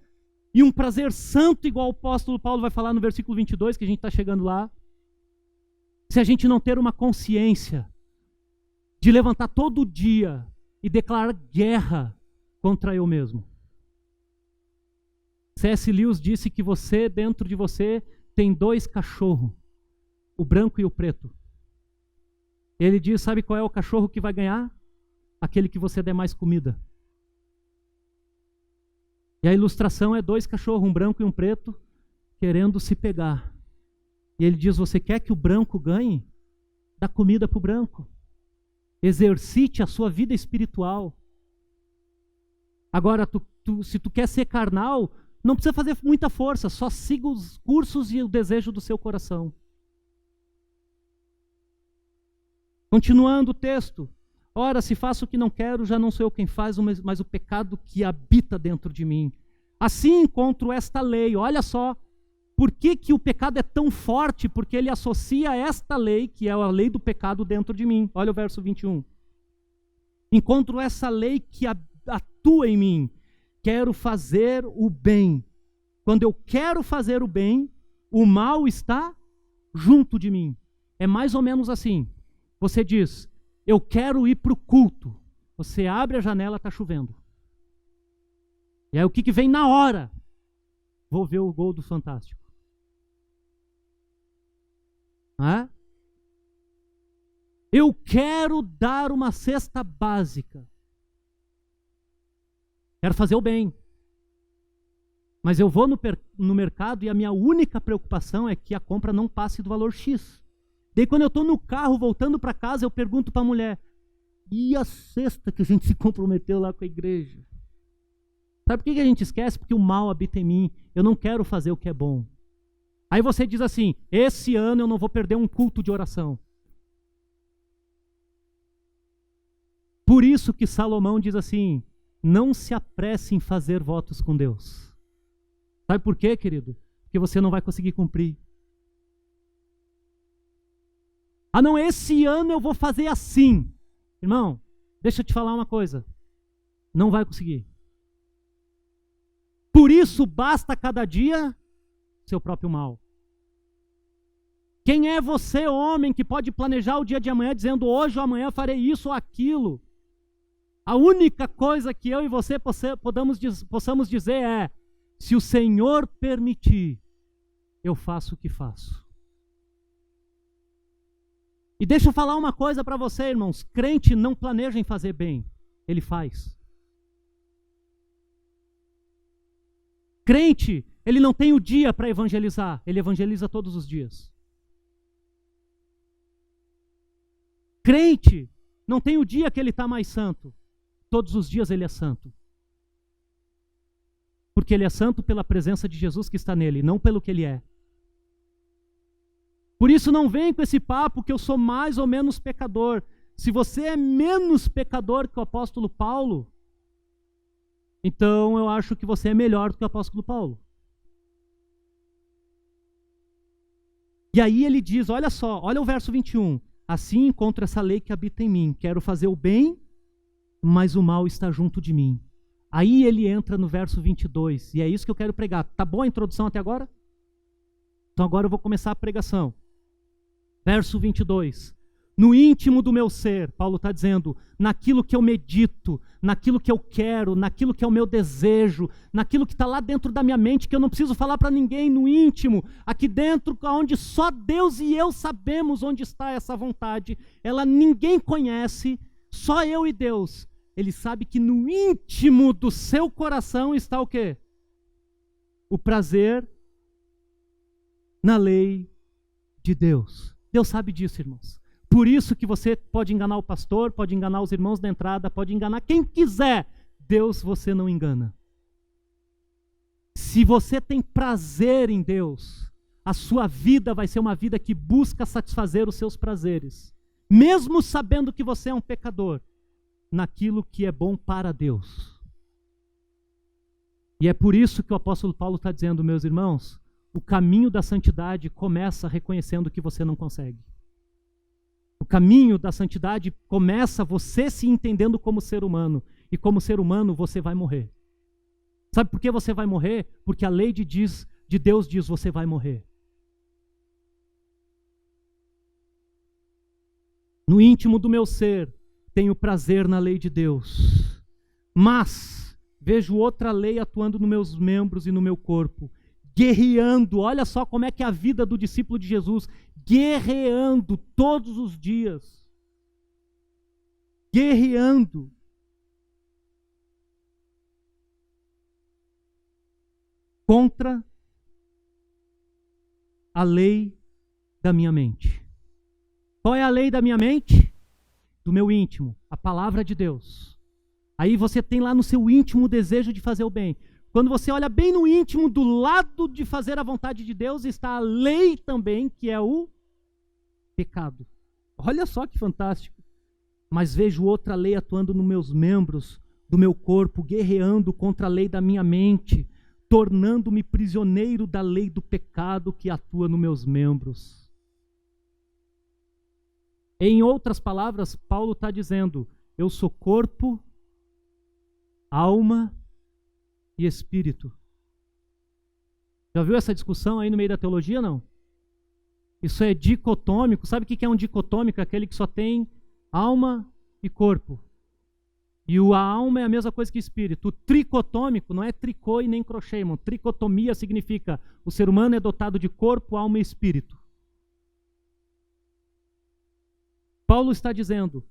Speaker 1: e um prazer santo, igual o apóstolo Paulo vai falar no versículo 22, que a gente está chegando lá, se a gente não ter uma consciência de levantar todo dia e declarar guerra contra eu mesmo. C.S. Lewis disse que você, dentro de você, tem dois cachorros, o branco e o preto. Ele diz, sabe qual é o cachorro que vai ganhar? Aquele que você der mais comida. E a ilustração é dois cachorros, um branco e um preto, querendo se pegar. E ele diz, você quer que o branco ganhe? Dá comida para o branco. Exercite a sua vida espiritual. Agora, se tu quer ser carnal, não precisa fazer muita força, só siga os cursos e o desejo do seu coração. Continuando o texto. Ora, se faço o que não quero, já não sou eu quem faz, mas o pecado que habita dentro de mim. Assim encontro esta lei. Olha só, por que o pecado é tão forte? Porque ele associa esta lei, que é a lei do pecado, dentro de mim. Olha o verso 21. Encontro essa lei que atua em mim. Quero fazer o bem. Quando eu quero fazer o bem, o mal está junto de mim. É mais ou menos assim. Você diz, eu quero ir para o culto. Você abre a janela, está chovendo. E aí o que vem na hora? Vou ver o gol do Fantástico. Eu quero dar uma cesta básica. Quero fazer o bem. Mas eu vou no mercado e a minha única preocupação é que a compra não passe do valor X. Daí quando eu estou no carro voltando para casa, eu pergunto para a mulher, e a cesta que a gente se comprometeu lá com a igreja? Sabe por que a gente esquece? Porque o mal habita em mim. Eu não quero fazer o que é bom. Aí você diz assim, esse ano eu não vou perder um culto de oração. Por isso que Salomão diz assim, não se apresse em fazer votos com Deus. Sabe por quê, querido? Porque você não vai conseguir cumprir. Ah não, esse ano eu vou fazer assim. Irmão, deixa eu te falar uma coisa. Não vai conseguir. Por isso basta cada dia seu próprio mal. Quem é você, homem, que pode planejar o dia de amanhã dizendo hoje ou amanhã farei isso ou aquilo? A única coisa que eu e você possamos dizer é, se o Senhor permitir, eu faço o que faço. E deixa eu falar uma coisa para você, irmãos. Crente não planeja em fazer bem, ele faz. Crente, ele não tem o dia para evangelizar, ele evangeliza todos os dias. Crente, não tem o dia que ele está mais santo, todos os dias ele é santo. Porque ele é santo pela presença de Jesus que está nele, não pelo que ele é. Por isso não vem com esse papo que eu sou mais ou menos pecador. Se você é menos pecador que o apóstolo Paulo, então eu acho que você é melhor do que o apóstolo Paulo. E aí ele diz, olha só, olha o verso 21. Assim encontro essa lei que habita em mim. Quero fazer o bem, mas o mal está junto de mim. Aí ele entra no verso 22. E é isso que eu quero pregar. Tá boa a introdução até agora? Então agora eu vou começar a pregação. Verso 22. No íntimo do meu ser, Paulo está dizendo, naquilo que eu medito, naquilo que eu quero, naquilo que é o meu desejo, naquilo que está lá dentro da minha mente, que eu não preciso falar para ninguém, no íntimo, aqui dentro, onde só Deus e eu sabemos onde está essa vontade, ela ninguém conhece, só eu e Deus. Ele sabe que no íntimo do seu coração está o quê? O prazer na lei de Deus. Deus sabe disso, irmãos. Por isso que você pode enganar o pastor, pode enganar os irmãos da entrada, pode enganar quem quiser. Deus você não engana. Se você tem prazer em Deus, a sua vida vai ser uma vida que busca satisfazer os seus prazeres. Mesmo sabendo que você é um pecador, naquilo que é bom para Deus. E é por isso que o apóstolo Paulo está dizendo, meus irmãos, o caminho da santidade começa reconhecendo que você não consegue. O caminho da santidade começa você se entendendo como ser humano. E como ser humano você vai morrer. Sabe por que você vai morrer? Porque a lei de Deus diz você vai morrer. No íntimo do meu ser, tenho prazer na lei de Deus. Mas vejo outra lei atuando nos meus membros e no meu corpo. Guerreando, olha só como é que é a vida do discípulo de Jesus. Guerreando todos os dias. Guerreando. Contra a lei da minha mente. Qual é a lei da minha mente? Do meu íntimo, a palavra de Deus. Aí você tem lá no seu íntimo o desejo de fazer o bem. Quando você olha bem no íntimo, do lado de fazer a vontade de Deus, está a lei também, que é o pecado. Olha só que fantástico. Mas vejo outra lei atuando nos meus membros, do meu corpo, guerreando contra a lei da minha mente, tornando-me prisioneiro da lei do pecado que atua nos meus membros. Em outras palavras, Paulo está dizendo, eu sou corpo, alma e espírito. Já viu essa discussão aí no meio da teologia, não? Isso é dicotômico. Sabe o que é um dicotômico? Aquele que só tem alma e corpo. E a alma é a mesma coisa que espírito. O tricotômico não é tricô e nem crochê, irmão. Tricotomia significa o ser humano é dotado de corpo, alma e espírito. Paulo está dizendo,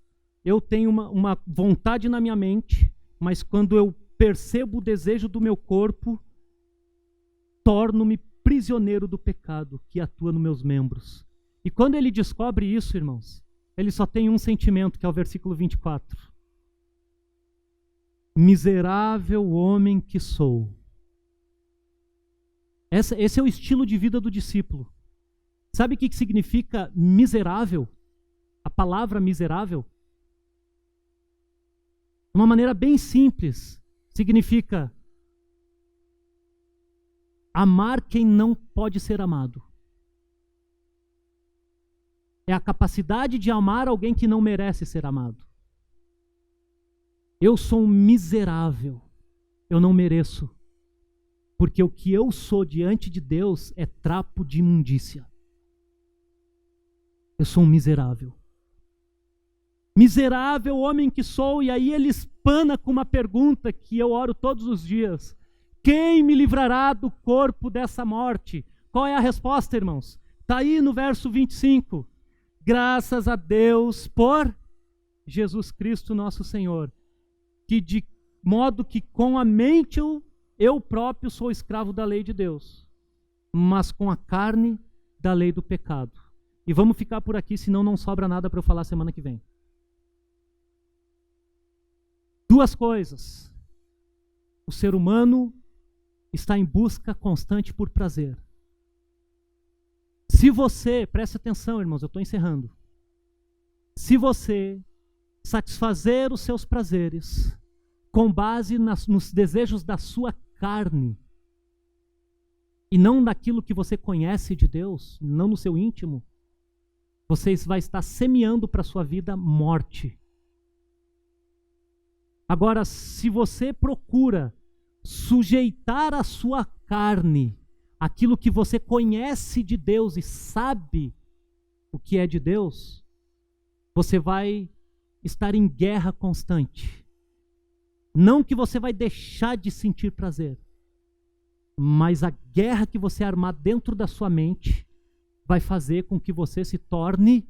Speaker 1: eu tenho uma vontade na minha mente, mas quando eu percebo o desejo do meu corpo, torno-me prisioneiro do pecado que atua nos meus membros. E quando ele descobre isso, irmãos, ele só tem um sentimento, que é o versículo 24. Miserável homem que sou. Esse é o estilo de vida do discípulo. Sabe o que significa miserável? A palavra miserável? De uma maneira bem simples, significa amar quem não pode ser amado. É a capacidade de amar alguém que não merece ser amado. Eu sou um miserável, eu não mereço, porque o que eu sou diante de Deus é trapo de imundícia. Eu sou um miserável. Miserável homem que sou, e aí ele espana com uma pergunta que eu oro todos os dias. Quem me livrará do corpo dessa morte? Qual é a resposta, irmãos? Está aí no verso 25. Graças a Deus por Jesus Cristo nosso Senhor, que de modo que com a mente eu próprio sou escravo da lei de Deus, mas com a carne da lei do pecado. E vamos ficar por aqui, senão não sobra nada para eu falar semana que vem. Duas coisas. O ser humano está em busca constante por prazer. Se você, preste atenção, irmãos, eu estou encerrando. Se você satisfazer os seus prazeres com base nos desejos da sua carne e não daquilo que você conhece de Deus, não no seu íntimo, você vai estar semeando para a sua vida morte. Agora, se você procura sujeitar a sua carne aquilo que você conhece de Deus e sabe o que é de Deus, você vai estar em guerra constante. Não que você vai deixar de sentir prazer, mas a guerra que você armar dentro da sua mente vai fazer com que você se torne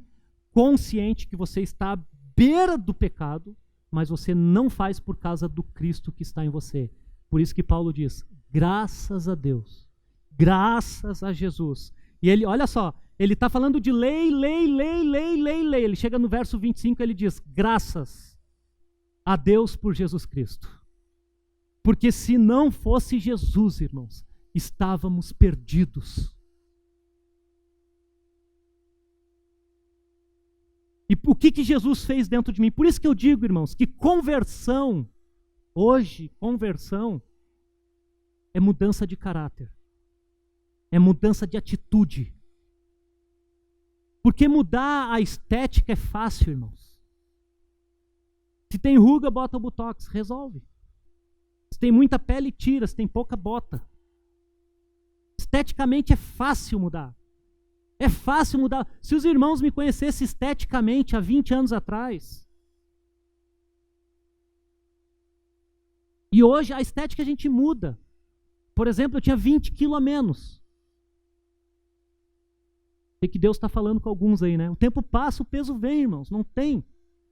Speaker 1: consciente que você está à beira do pecado, mas você não faz por causa do Cristo que está em você. Por isso que Paulo diz, graças a Deus, graças a Jesus. E ele, olha só, ele está falando de lei. Ele chega no verso 25 e ele diz, graças a Deus por Jesus Cristo. Porque se não fosse Jesus, irmãos, estávamos perdidos. E o que Jesus fez dentro de mim? Por isso que eu digo, irmãos, que conversão, hoje, conversão, é mudança de caráter. É mudança de atitude. Porque mudar a estética é fácil, irmãos. Se tem ruga, bota o botox, resolve. Se tem muita pele, tira. Se tem pouca, bota. Esteticamente é fácil mudar. É fácil mudar. Se os irmãos me conhecessem esteticamente há 20 anos atrás, e hoje a estética a gente muda. Por exemplo, eu tinha 20 quilos a menos. Sei que Deus está falando com alguns aí, né? O tempo passa, o peso vem, irmãos. Não tem.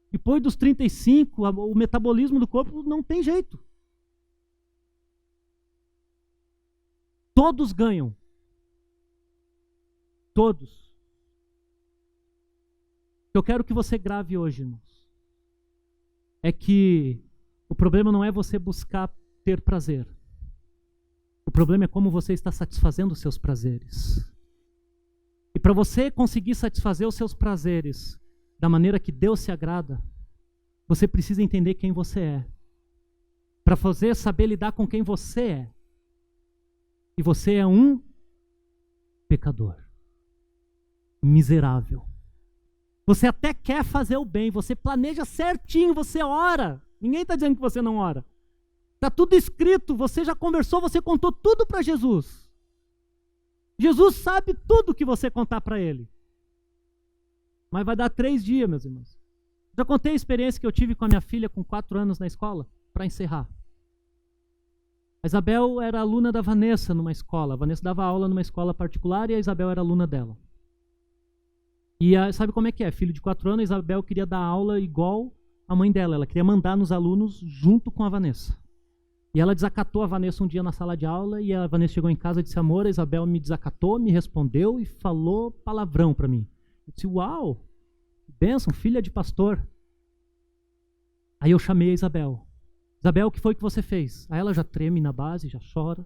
Speaker 1: Depois dos 35, o metabolismo do corpo não tem jeito. Todos ganham. Todos. O que eu quero que você grave hoje, irmãos, é que o problema não é você buscar ter prazer. O problema é como você está satisfazendo os seus prazeres. E para você conseguir satisfazer os seus prazeres da maneira que Deus se agrada, você precisa entender quem você é. Para fazer saber lidar com quem você é. E você é um pecador. Miserável. Você até quer fazer o bem, você planeja certinho, você ora. Ninguém está dizendo que você não ora. Está tudo escrito, você já conversou, você contou tudo para Jesus. Jesus sabe tudo que você contar para ele. Mas vai dar 3 dias, meus irmãos. Já contei a experiência que eu tive com a minha filha com 4 anos na escola, para encerrar. A Isabel era aluna da Vanessa numa escola. A Vanessa dava aula numa escola particular e a Isabel era aluna dela. E sabe como é que é? Filho de 4 anos, a Isabel queria dar aula igual a mãe dela. Ela queria mandar nos alunos junto com a Vanessa. E ela desacatou a Vanessa um dia na sala de aula e a Vanessa chegou em casa e disse: amor, a Isabel me desacatou, me respondeu e falou palavrão para mim. Eu disse: uau, bênção, filha de pastor. Aí eu chamei a Isabel. Isabel, o que foi que você fez? Aí ela já treme na base, já chora.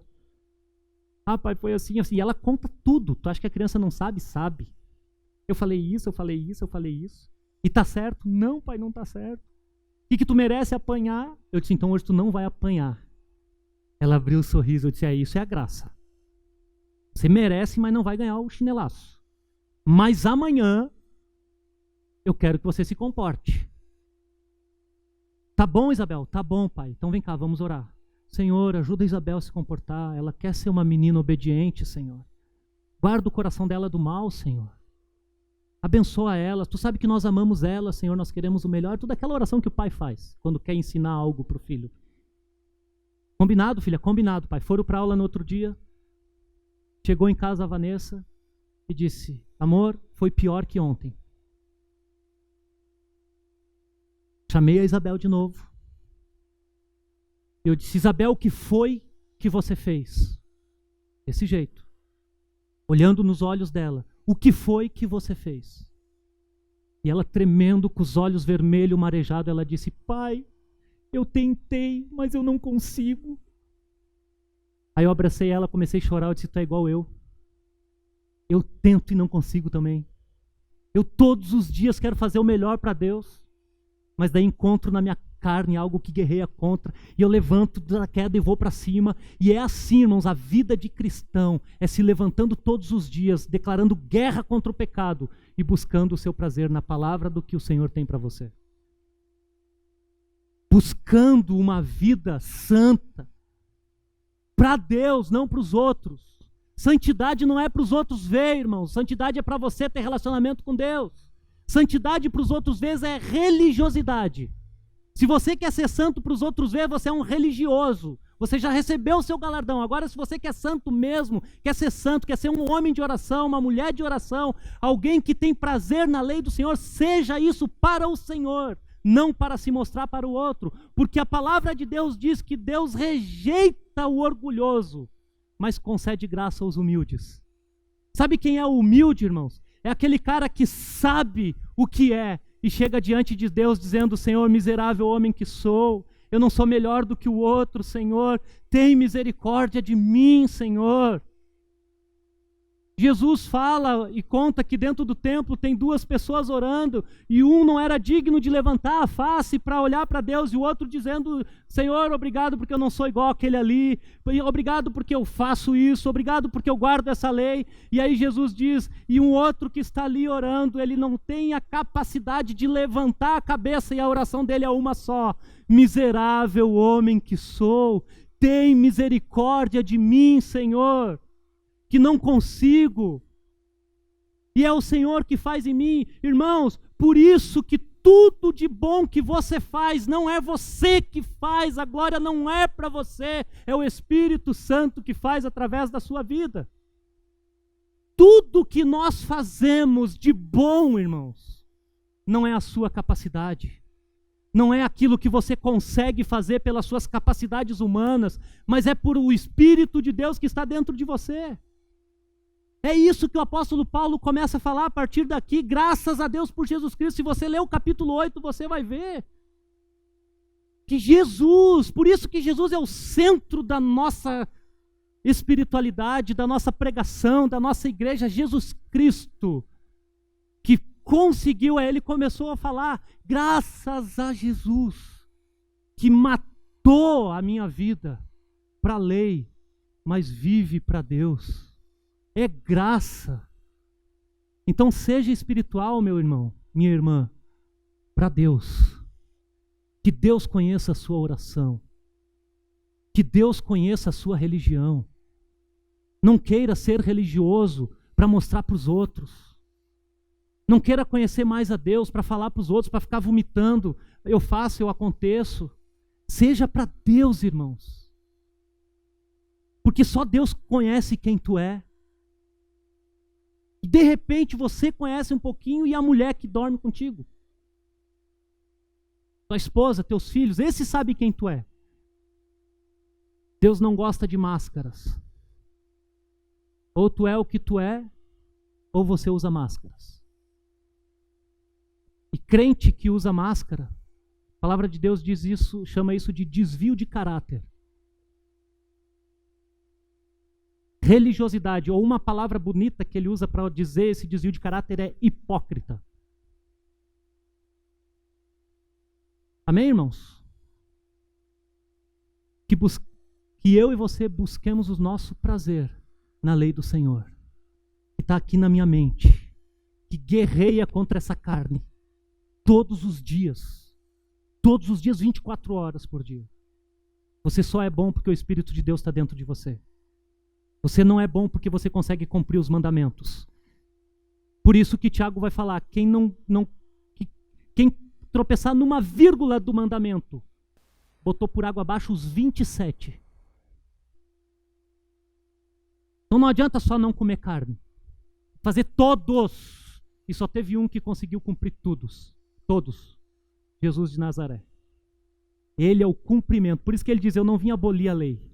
Speaker 1: Ah, pai, foi assim, assim. E ela conta tudo. Tu acha que a criança não sabe? Sabe. Eu falei isso, eu falei isso, eu falei isso. E tá certo? Não, pai, não tá certo. O que tu merece apanhar? Eu disse: então hoje tu não vai apanhar. Ela abriu o sorriso, eu disse: isso é a graça. Você merece, mas não vai ganhar o chinelaço. Mas amanhã, eu quero que você se comporte. Tá bom, Isabel? Tá bom, pai. Então vem cá, vamos orar. Senhor, ajuda a Isabel a se comportar. Ela quer ser uma menina obediente, Senhor. Guarda o coração dela do mal, Senhor. Abençoa ela. Tu sabe que nós amamos ela, Senhor. Nós queremos o melhor. Tudo aquela oração que o pai faz quando quer ensinar algo para o filho. Combinado, filha? Combinado, pai. Foram para aula no outro dia. Chegou em casa a Vanessa e disse: amor, foi pior que ontem. Chamei a Isabel de novo. Eu disse: Isabel, o que foi que você fez? Desse jeito. Olhando nos olhos dela. O que foi que você fez? E ela, tremendo, com os olhos vermelhos, marejados, ela disse: pai, eu tentei, mas eu não consigo. Aí eu abracei ela, comecei a chorar, eu disse: tu é igual eu. Eu tento e não consigo também. Eu todos os dias quero fazer o melhor para Deus, mas daí encontro na minha carne algo que guerreia contra, e eu levanto da queda e vou para cima. E é assim, irmãos, a vida de cristão é se levantando todos os dias, declarando guerra contra o pecado e buscando o seu prazer na palavra do que o Senhor tem para você. Buscando uma vida santa para Deus, não para os outros. Santidade não é para os outros ver, irmãos. Santidade é para você ter relacionamento com Deus. Santidade para os outros ver é religiosidade. Se você quer ser santo para os outros ver, você é um religioso. Você já recebeu o seu galardão. Agora, se você quer santo mesmo, quer ser santo, quer ser um homem de oração, uma mulher de oração, alguém que tem prazer na lei do Senhor, seja isso para o Senhor, não para se mostrar para o outro. Porque a palavra de Deus diz que Deus rejeita o orgulhoso, mas concede graça aos humildes. Sabe quem é o humilde, irmãos? É aquele cara que sabe o que é e chega diante de Deus dizendo: Senhor, miserável homem que sou, eu não sou melhor do que o outro, Senhor, tem misericórdia de mim, Senhor. Jesus fala e conta que dentro do templo tem duas pessoas orando, e um não era digno de levantar a face para olhar para Deus, e o outro dizendo: Senhor, obrigado porque eu não sou igual àquele ali, obrigado porque eu faço isso, obrigado porque eu guardo essa lei. E aí Jesus diz, e um outro que está ali orando, ele não tem a capacidade de levantar a cabeça, e a oração dele é uma só: miserável homem que sou, tem misericórdia de mim, Senhor, que não consigo, e é o Senhor que faz em mim. Irmãos, por isso que tudo de bom que você faz, não é você que faz, a glória não é para você, é o Espírito Santo que faz através da sua vida. Tudo que nós fazemos de bom, irmãos, não é a sua capacidade, não é aquilo que você consegue fazer pelas suas capacidades humanas, mas é por o Espírito de Deus que está dentro de você. É isso que o apóstolo Paulo começa a falar a partir daqui, graças a Deus por Jesus Cristo. Se você ler o capítulo 8, você vai ver que Jesus, por isso que Jesus é o centro da nossa espiritualidade, da nossa pregação, da nossa igreja. Jesus Cristo, que conseguiu, ele começou a falar, graças a Jesus, que matou a minha vida para a lei, mas vive para Deus. É graça. Então seja espiritual, meu irmão, minha irmã, para Deus. Que Deus conheça a sua oração. Que Deus conheça a sua religião. Não queira ser religioso para mostrar para os outros. Não queira conhecer mais a Deus para falar para os outros, para ficar vomitando. Eu faço, eu aconteço. Seja para Deus, irmãos. Porque só Deus conhece quem tu é. E de repente você conhece um pouquinho, e a mulher que dorme contigo, tua esposa, teus filhos, esse sabe quem tu é. Deus não gosta de máscaras. Ou tu é o que tu é, ou você usa máscaras. E crente que usa máscara, a palavra de Deus diz isso, chama isso de desvio de caráter. Religiosidade, ou uma palavra bonita que ele usa para dizer esse desvio de caráter, é hipócrita. Amém, irmãos? Que eu e você busquemos o nosso prazer na lei do Senhor, que está aqui na minha mente, que guerreia contra essa carne, todos os dias, 24 horas por dia. Você só é bom porque o Espírito de Deus está dentro de você. Você não é bom porque você consegue cumprir os mandamentos. Por isso que Tiago vai falar, quem tropeçar numa vírgula do mandamento, botou por água abaixo os 27. Então não adianta só não comer carne. Fazer todos. E só teve um que conseguiu cumprir todos. Jesus de Nazaré. Ele é o cumprimento. Por isso que ele diz, eu não vim abolir a lei.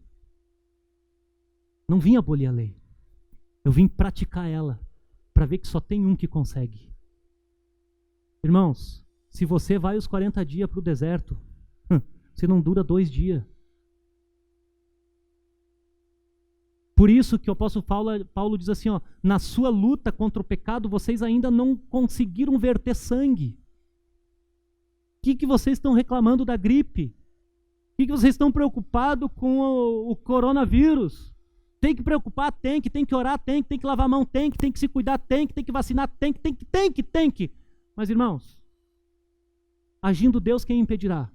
Speaker 1: Não vim abolir a lei. Eu vim praticar ela, para ver que só tem um que consegue. Irmãos, se você vai os 40 dias para o deserto, você não dura 2 dias. Por isso que o apóstolo Paulo diz assim, na sua luta contra o pecado, vocês ainda não conseguiram verter sangue. O que vocês estão reclamando da gripe? O que vocês estão preocupados com o coronavírus? Tem que preocupar? Tem que orar? Tem que lavar a mão? Tem que se cuidar? Tem que vacinar? Tem que. Mas, irmãos, agindo Deus, quem impedirá?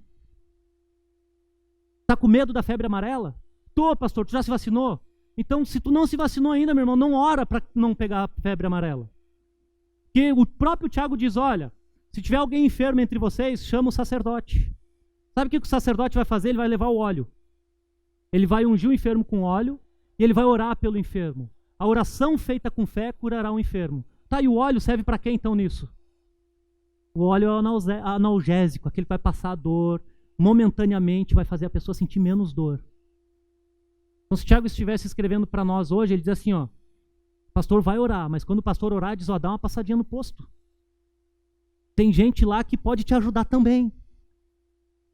Speaker 1: Está com medo da febre amarela? Tô, pastor, tu já se vacinou? Então, se tu não se vacinou ainda, meu irmão, não ora para não pegar a febre amarela. Porque o próprio Tiago diz, olha, se tiver alguém enfermo entre vocês, chama o sacerdote. Sabe o que o sacerdote vai fazer? Ele vai levar o óleo. Ele vai ungir o enfermo com óleo, e ele vai orar pelo enfermo. A oração feita com fé curará o enfermo. Tá, e o óleo serve para quê então nisso? O óleo é analgésico, aquele que vai passar a dor, momentaneamente vai fazer a pessoa sentir menos dor. Então se Tiago estivesse escrevendo para nós hoje, ele diz assim, o pastor vai orar, mas quando o pastor orar, diz, dá uma passadinha no posto. Tem gente lá que pode te ajudar também.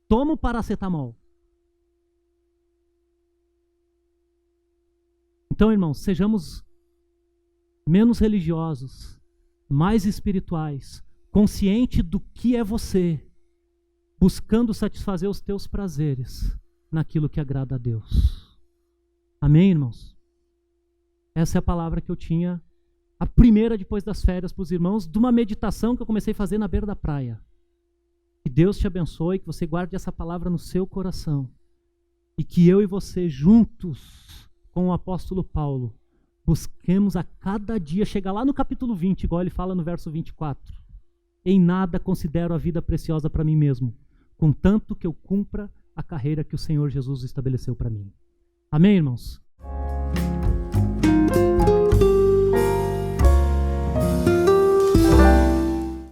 Speaker 1: Toma o paracetamol. Então, irmãos, sejamos menos religiosos, mais espirituais, consciente do que é você, buscando satisfazer os teus prazeres naquilo que agrada a Deus. Amém, irmãos? Essa é a palavra que eu tinha, a primeira depois das férias para os irmãos, de uma meditação que eu comecei a fazer na beira da praia. Que Deus te abençoe, que você guarde essa palavra no seu coração. E que eu e você, juntos com o apóstolo Paulo, busquemos a cada dia chegar lá no capítulo 20, igual ele fala no verso 24. Em nada considero a vida preciosa para mim mesmo, contanto que eu cumpra a carreira que o Senhor Jesus estabeleceu para mim. Amém, irmãos?